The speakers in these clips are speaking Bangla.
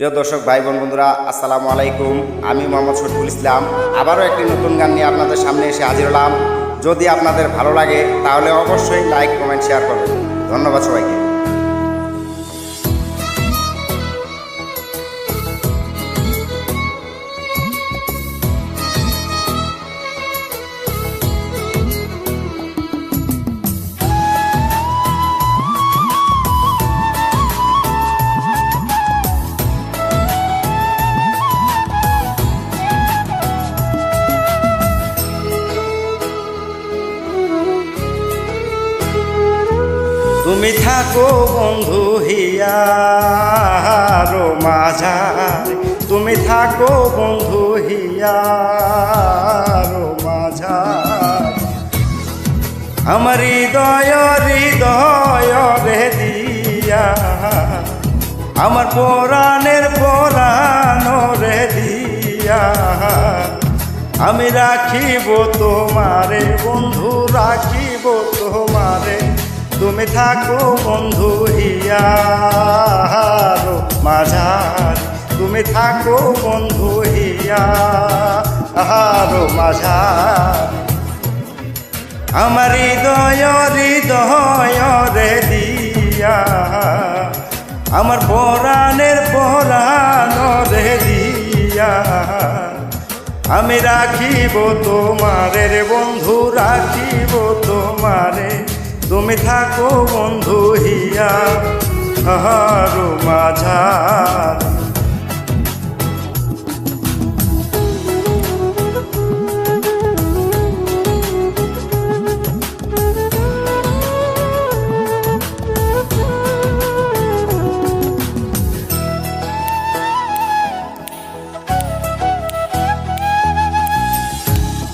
প্রিয় দর্শক ভাই বোন বন্ধুরা, আসসালামু আলাইকুম। আমি মোহাম্মদ শরীফুল ইসলাম আবারও একটি নতুন গান নিয়ে আপনাদের সামনে এসে হাজির হলাম। যদি আপনাদের ভালো লাগে তাহলে অবশ্যই লাইক, কমেন্ট, শেয়ার করবেন। ধন্যবাদ সবাইকে। তুমি থাকো বন্ধু হিয়ারো মাঝার, তুমি থাকো বন্ধু হিয়ারো মাঝার। আমার হৃদয় হৃদয় রে দিয়া, আমার পরাণের পরাণ রে দিয়া, আমি রাখিব তোমারে বন্ধু, রাখিব তোমারে। তুমি থাকো বন্ধু হিয়ারো মাঝার, তুমি থাকো বন্ধু হিয়ারো মাঝার। আমার হৃদয় হৃদয় রে দিয়া, আমার পরাণের পরাণ রে দিয়া, আমি রাখিব তোমারে রে বন্ধু, রাখিব তোমারে। তুমি থাকো বন্ধু হিয়ারো মাঝার।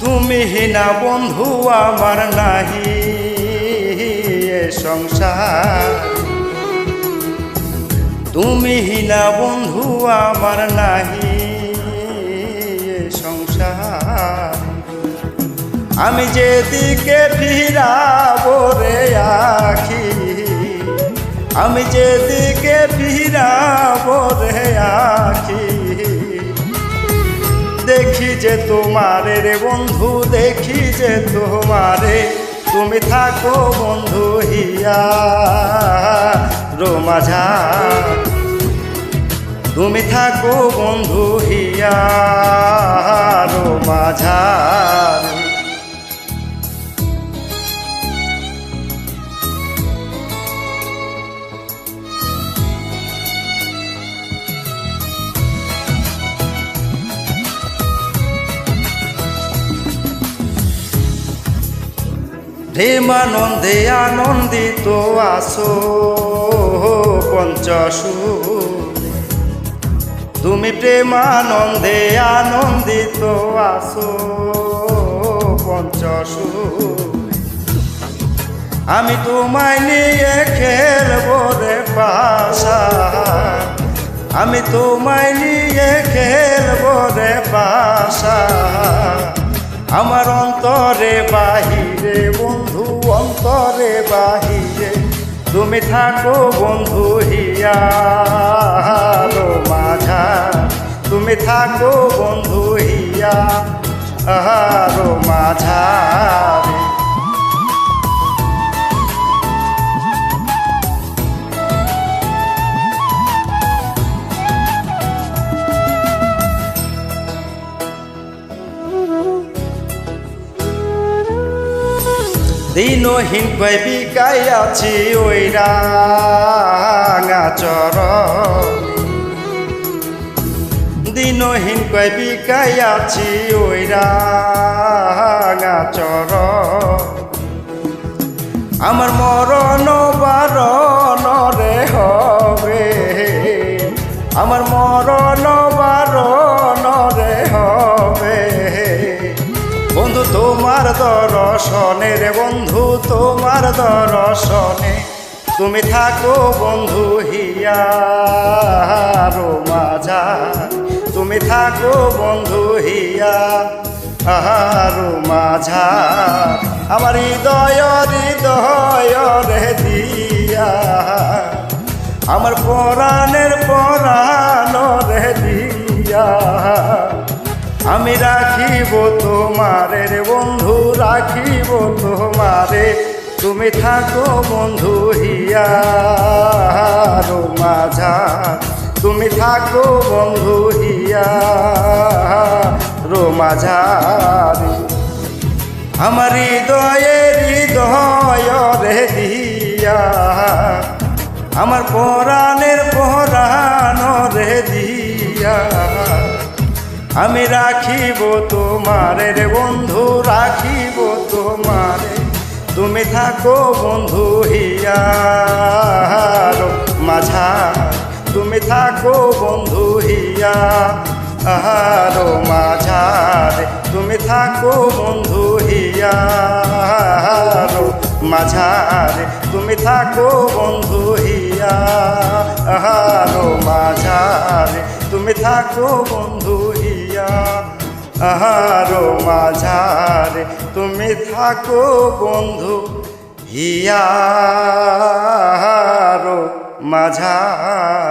তুমি না বন্ধু আমার নাহি সংসার, তুমি না বন্ধু আমার নাহি সংসার। আমি যেদিকে ফিরাবো রে আখি, আমি যেদিকে ফিরাবো রে আখি, দেখি যে তোমারে রে বন্ধু, দেখি যে তোমারে। তুমি থাকো বন্ধু হিয়ারো মাঝার, তুমি থাকো বন্ধু হিয়ারো মাঝার। প্রেমানন্দে আনন্দিত আসো পঞ্চসুর, তুমি প্রেমানন্দে আনন্দিত আসো পঞ্চসুর। আমি তোমায় নিয়ে খেলবো রে পাশা, আমি তোমায় নিয়ে খেলবো রে পাশা। আমার অন্তরে বাহিরে বন্ধু, অন্তরে বাহিরে, তুমি থাকো বন্ধু হিয়ারো মাঝার, তুমি থাকো বন্ধু হিয়ারো মাঝার। দিনহীন কয় বিকাই আছি ওই রাঙা চরণে, দিনহীন কয় বিকাই আছি ওই রাঙা চরণে। আমার মরণ বারণ রে হবে, আমার মরণ বারণ রে হবে বন্ধু, তোমার দর্শনে রে বন্ধু, তোমার দর্শনে। তুমি থাকো বন্ধু হিয়ারো মাঝার, তুমি থাকো বন্ধু হিয়ারো মাঝার। আমার হৃদয় হৃদয় রে দিয়া, আমার পরাণের পরাণ আমি রাখিব তোমারে রে বন্ধু, রাখিব তোমারে, তুমি থাকো বন্ধু হিয়া রো মাঝার, তুমি থাকো বন্ধু হিয়া রো মাঝারি। আমার হৃদয় রে দিয়া, আমার পরাণের পরাণ রে দিয়া, আমি রাখিব তোমারে রে বন্ধু, রাখিব তোমারে, তুমি থাকো বন্ধু হিয়া রো মাঝার, তুমি থাকো বন্ধু হিয়া রো মাঝারে, তুমি থাকো বন্ধু হিয়া রো মাঝারে, তুমি থাকো বন্ধু হিয়া রো মাঝারে, তুমি থাকো বন্ধু হিয়া রো মাঝারে, তুমি থাকো বন্ধু হিয়া রো মাঝারে।